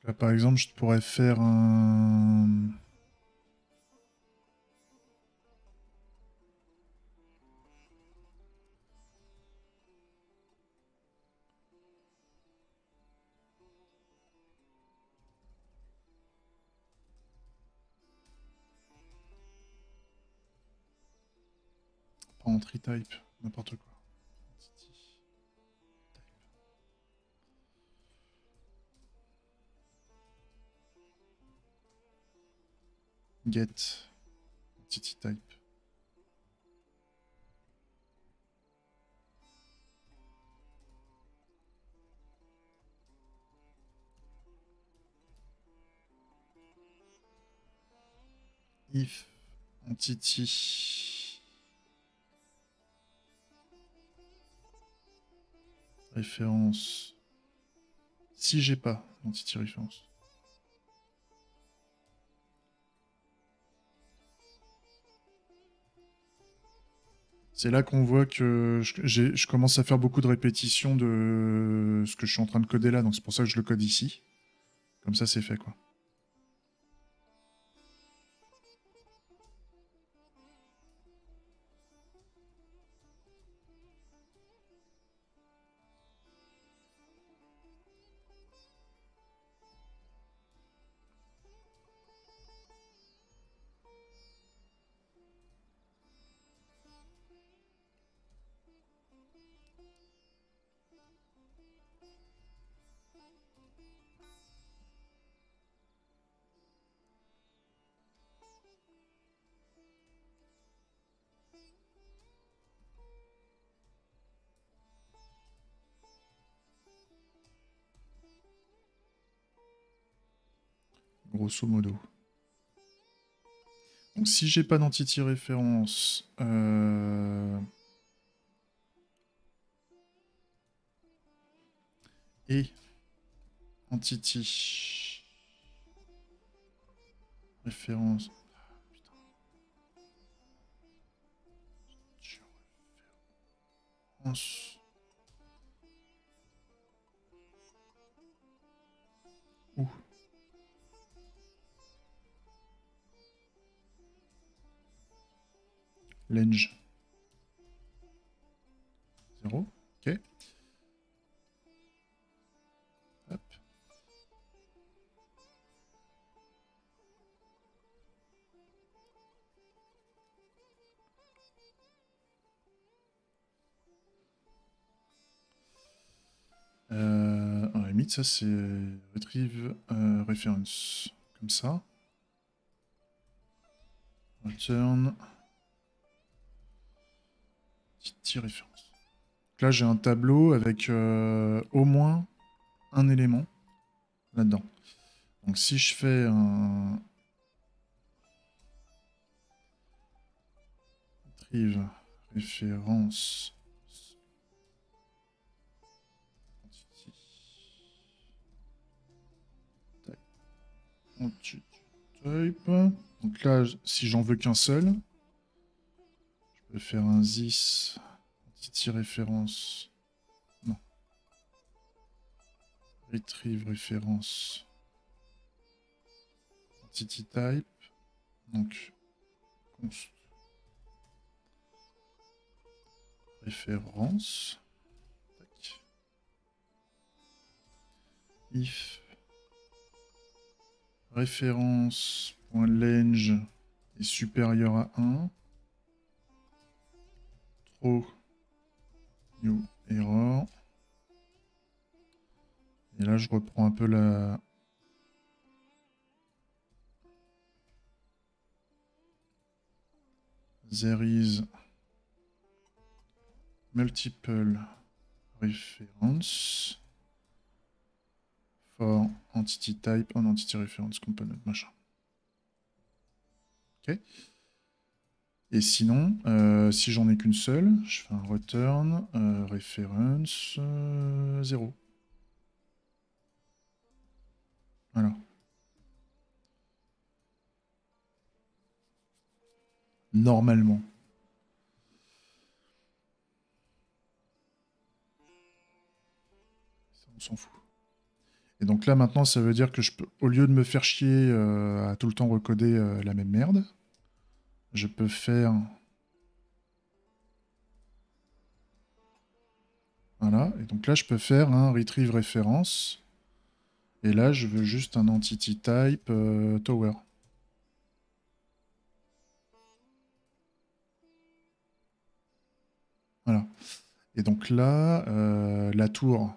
Là, par exemple, je pourrais faire un... Pas entry type, n'importe quoi. Get entity type. If entity référence. Si j'ai pas entity référence. C'est là qu'on voit que je commence à faire beaucoup de répétitions de ce que je suis en train de coder là, donc c'est pour ça que je le code ici. Comme ça, c'est fait, quoi. Grosso modo. Donc si j'ai pas d'entity référence, et entity référence. Ouh. Lange. 0. Ok. Hop. À la limite, ça c'est retrieve reference. Comme ça. Return. Petite référence. Donc là, j'ai un tableau avec au moins un élément là-dedans. Donc si je fais un retrieve référence entity type. Donc là, si j'en veux qu'un seul, je peux faire un this entity référence. Non. Retrieve référence entity type. Donc const référence. Tac. If référence.lange est supérieur à 1. Throw new error. Et là, je reprends un peu la... There is multiple reference for entity type on entity reference component, machin. Ok. Et sinon, si j'en ai qu'une seule, je fais un return reference 0. Voilà. Normalement. Ça, on s'en fout. Et donc là, maintenant, ça veut dire que je peux, au lieu de me faire chier à tout le temps recoder la même merde, je peux faire... Voilà. Et donc là, je peux faire un retrieve référence. Et là, je veux juste un entity type tower. Voilà. Et donc là, la tour,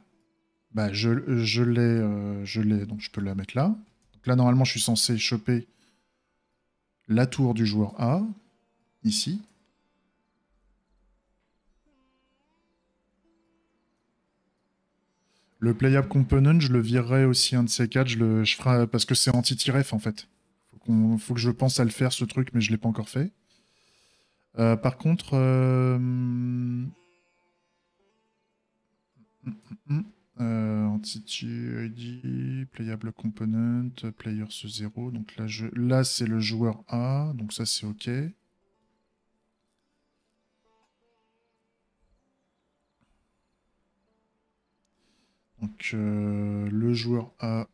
bah, je l'ai, donc je peux la mettre là. Donc là, normalement, je suis censé choper la tour du joueur A, ici. Le playable component, je le virerai aussi un de ces quatre, je ferai, parce que c'est anti-ref en fait. Faut que je pense à le faire ce truc, mais je ne l'ai pas encore fait. Par contre, entity ID, playable component, players 0. Donc là c'est le joueur A, donc ça c'est OK. Donc le joueur A,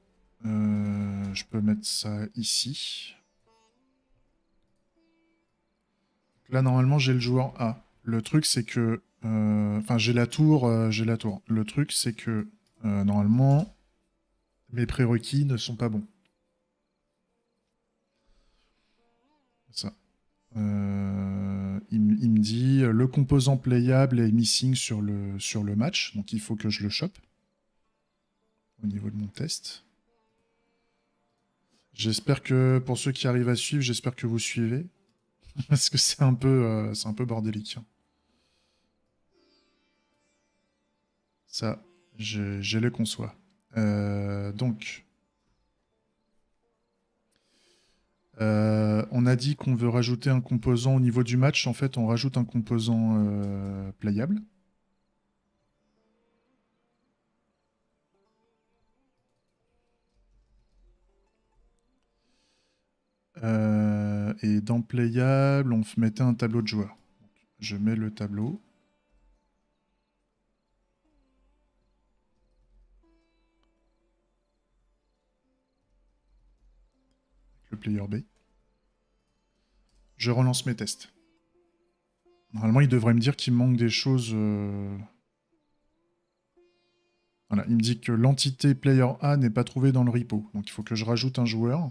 je peux mettre ça ici. Là, normalement, j'ai le joueur A. Le truc, c'est que... Enfin, j'ai la tour, j'ai la tour. Le truc, c'est que, normalement, mes prérequis ne sont pas bons. Ça. Il me dit, le composant playable est missing sur le match, donc il faut que je le chope au niveau de mon test. J'espère que, pour ceux qui arrivent à suivre, j'espère que vous suivez. Parce que c'est un peu bordélique. Ça, je le conçois. Donc, on a dit qu'on veut rajouter un composant au niveau du match. En fait, on rajoute un composant playable. Et dans playable, on mettait un tableau de joueurs. Je mets le tableau. Le player B. Je relance mes tests. Normalement, il devrait me dire qu'il manque des choses. Voilà, il me dit que l'entité player A n'est pas trouvée dans le repo. Donc il faut que je rajoute un joueur.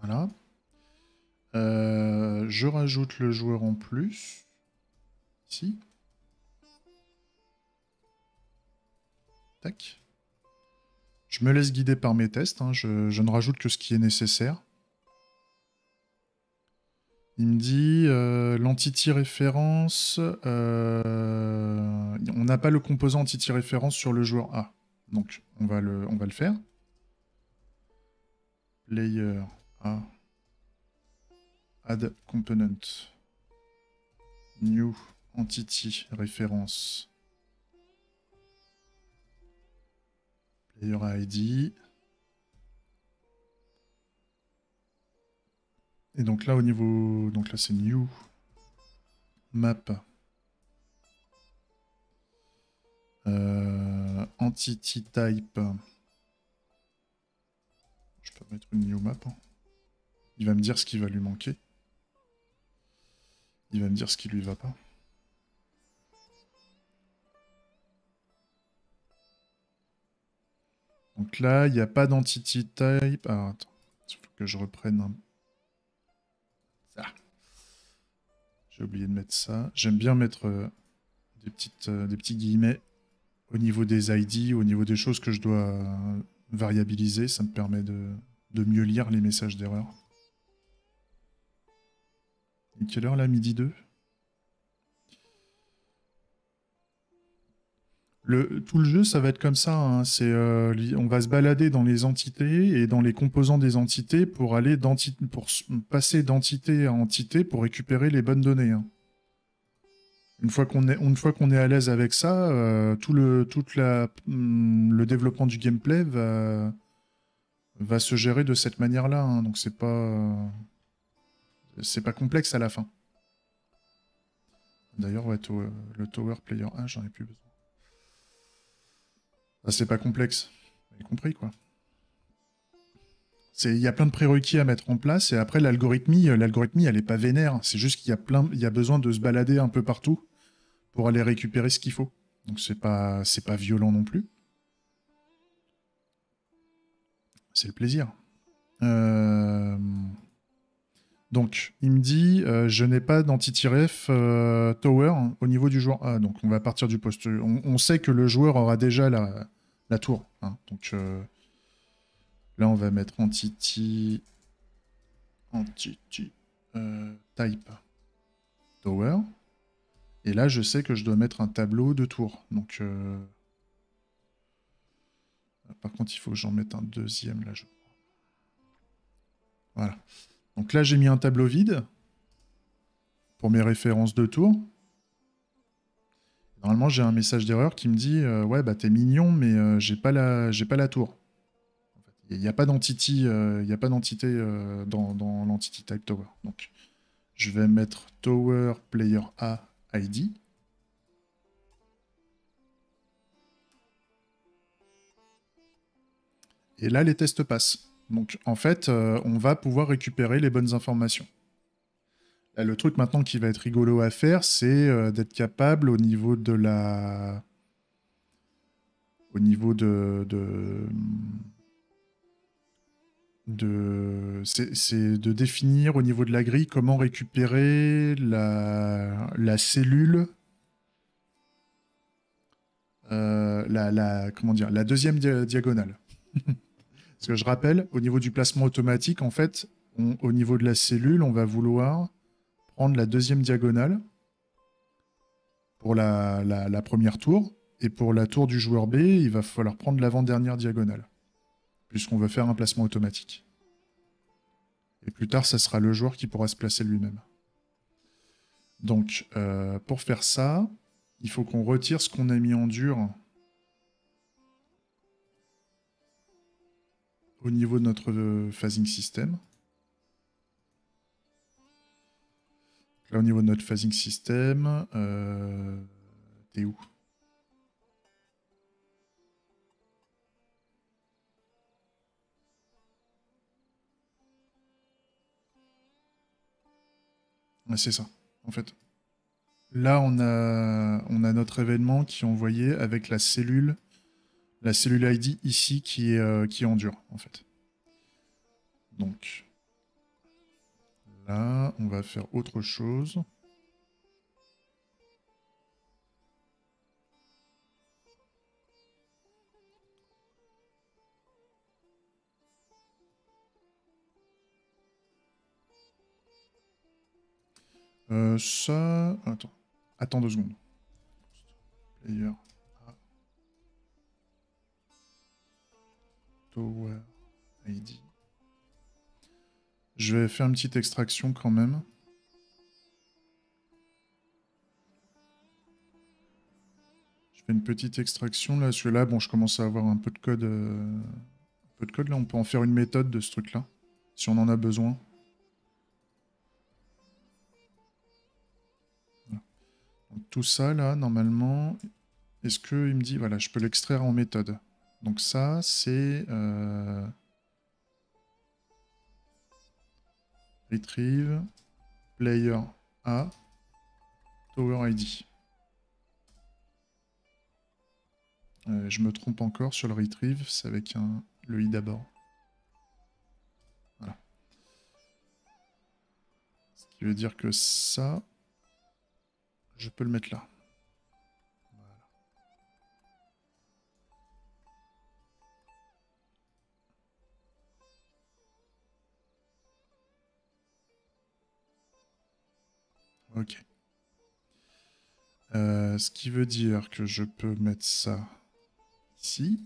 Voilà. Je rajoute le joueur en plus. Ici. Tac. Je me laisse guider par mes tests. Hein. Je ne rajoute que ce qui est nécessaire. Il me dit l'entity référence. On n'a pas le composant entity référence sur le joueur A. Donc, on va le faire. Player A. Add component. New entity référence. Player ID. Et donc là, au niveau... Donc là, c'est new. Map. Entity type. Je peux mettre une new map. Il va me dire ce qui va lui manquer. Il va me dire ce qui lui va pas. Donc là, il n'y a pas d'entity type. Alors, attends. Il faut que je reprenne un... Ça. J'ai oublié de mettre ça. J'aime bien mettre des petits guillemets au niveau des ID, au niveau des choses que je dois variabiliser. Ça me permet de mieux lire les messages d'erreur. Et quelle heure là, midi 2 ? Tout le jeu, ça va être comme ça. Hein. On va se balader dans les entités et dans les composants des entités pour aller passer d'entité à entité pour récupérer les bonnes données. Hein. Une fois qu'on est à l'aise avec ça, le développement du gameplay va se gérer de cette manière-là. Hein. Donc c'est pas complexe à la fin. D'ailleurs, ouais, le Tower Player 1, j'en ai plus besoin. Ça, c'est pas complexe. Vous avez compris, quoi. Il y a plein de prérequis à mettre en place, et après, l'algorithmie, elle est pas vénère. C'est juste qu'il y a besoin de se balader un peu partout pour aller récupérer ce qu'il faut. Donc, c'est pas violent non plus. C'est le plaisir. Donc, il me dit, je n'ai pas d'anti-ref tower au niveau du joueur A. Donc, on va partir du poste. On sait que le joueur aura déjà la tour. Hein. Donc, là, on va mettre entity type tower. Et là, je sais que je dois mettre un tableau de tour. Donc, par contre, il faut que j'en mette un deuxième là. Voilà. Donc là, j'ai mis un tableau vide pour mes références de tour. Normalement, j'ai un message d'erreur qui me dit ouais, bah t'es mignon, mais j'ai pas la tour. Il n'y a pas d'entity, il y a pas d'entité dans l'entity type tower. Donc, je vais mettre tower player A ID. Et là, les tests passent. Donc, en fait, on va pouvoir récupérer les bonnes informations. Là, le truc maintenant qui va être rigolo à faire, c'est d'être capable au niveau de la... Au niveau c'est de définir au niveau de la grille comment récupérer la cellule, comment dire, la deuxième diagonale. Parce que je rappelle, au niveau du placement automatique, en fait, au niveau de la cellule, on va vouloir prendre la deuxième diagonale pour la première tour, et pour la tour du joueur B, il va falloir prendre l'avant-dernière diagonale, puisqu'on veut faire un placement automatique. Et plus tard, ça sera le joueur qui pourra se placer lui-même. Donc, pour faire ça, il faut qu'on retire ce qu'on a mis en dur au niveau de notre phasing system. Là, au niveau de notre phasing system, t'es où? Ouais, c'est ça, en fait. Là, on a notre événement qui est envoyé avec la cellule ID ici qui est en dur, en fait. Donc, là, on va faire autre chose. Ça... Attends. Attends 2 secondes. Player A. Tower ID. Je vais faire une petite extraction quand même. Je fais une petite extraction là, parce que là, bon, je commence à avoir un peu de code. Un peu de code là, on peut en faire une méthode de ce truc-là, si on en a besoin. Voilà. Donc, tout ça là, normalement, est-ce qu'il me dit, voilà, je peux l'extraire en méthode. Donc ça, c'est retrieve player A tower ID. Je me trompe encore sur le retrieve, c'est avec le i d'abord. Voilà. Ce qui veut dire que ça, je peux le mettre là. Ok. Ce qui veut dire que je peux mettre ça ici.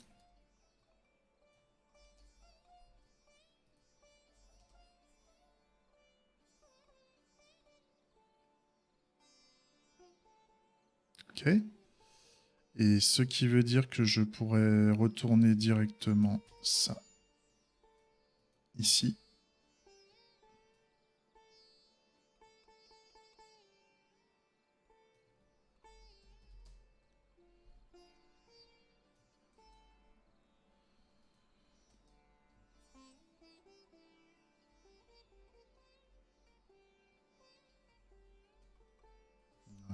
Ok. Et ce qui veut dire que je pourrais retourner directement ça ici.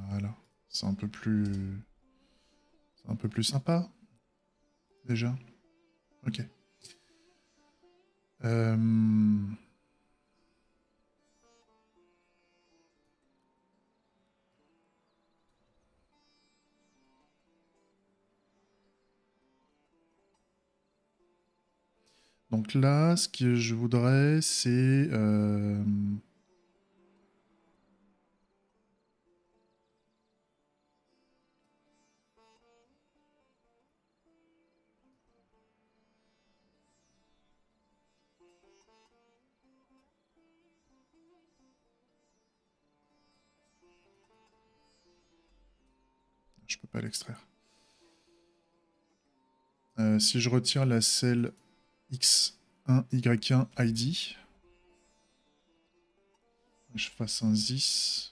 Voilà. C'est un peu plus... C'est un peu plus sympa, déjà. Ok. Donc là, ce que je voudrais, c'est... je peux pas l'extraire. Si je retire la cell X1Y1 ID, je fasse un ZIS.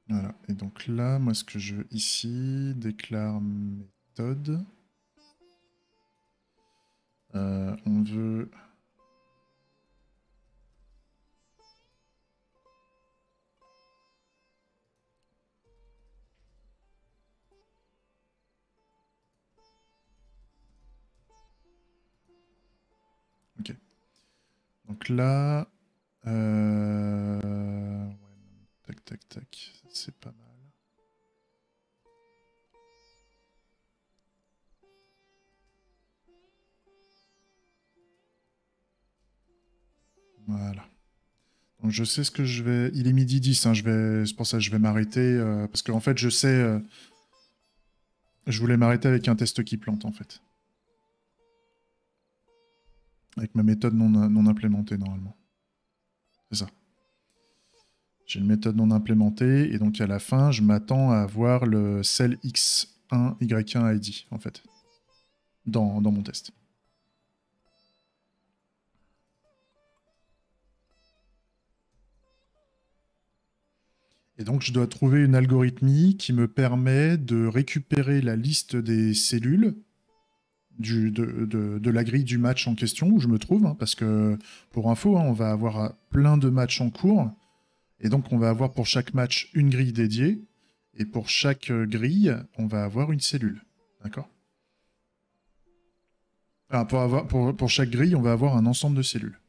Voilà, et donc là, moi ce que je veux ici, déclare méthode. On veut... Ok. Donc là... ouais, tac, tac, tac, c'est pas mal. Voilà. Donc je sais ce que je vais... Il est midi 10, hein, c'est pour ça que je vais m'arrêter, parce qu'en fait, je sais... Je voulais m'arrêter avec un test qui plante, en fait. Avec ma méthode non implémentée, normalement. C'est ça. J'ai une méthode non implémentée, et donc à la fin, je m'attends à avoir le cell X1, Y1 ID, en fait, dans mon test. Et donc, je dois trouver une algorithmie qui me permet de récupérer la liste des cellules de la grille du match en question où je me trouve, hein, parce que, pour info, hein, on va avoir plein de matchs en cours, et donc on va avoir pour chaque match une grille dédiée, et pour chaque grille, on va avoir une cellule. D'accord? Enfin, pour chaque grille, on va avoir un ensemble de cellules.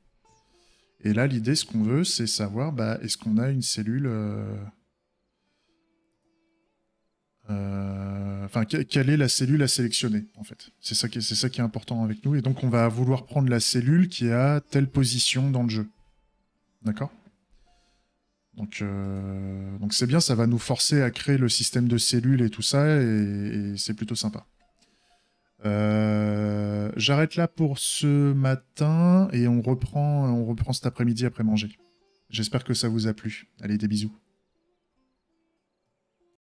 Et là, l'idée, ce qu'on veut, c'est savoir, bah, est-ce qu'on a une cellule... Enfin, quelle est la cellule à sélectionner, en fait. C'est ça qui est important avec nous. Et donc, on va vouloir prendre la cellule qui a telle position dans le jeu. D'accord ? Donc c'est bien, ça va nous forcer à créer le système de cellules et tout ça, et c'est plutôt sympa. J'arrête là pour ce matin, et on reprend cet après-midi après manger. J'espère que ça vous a plu. Allez, des bisous.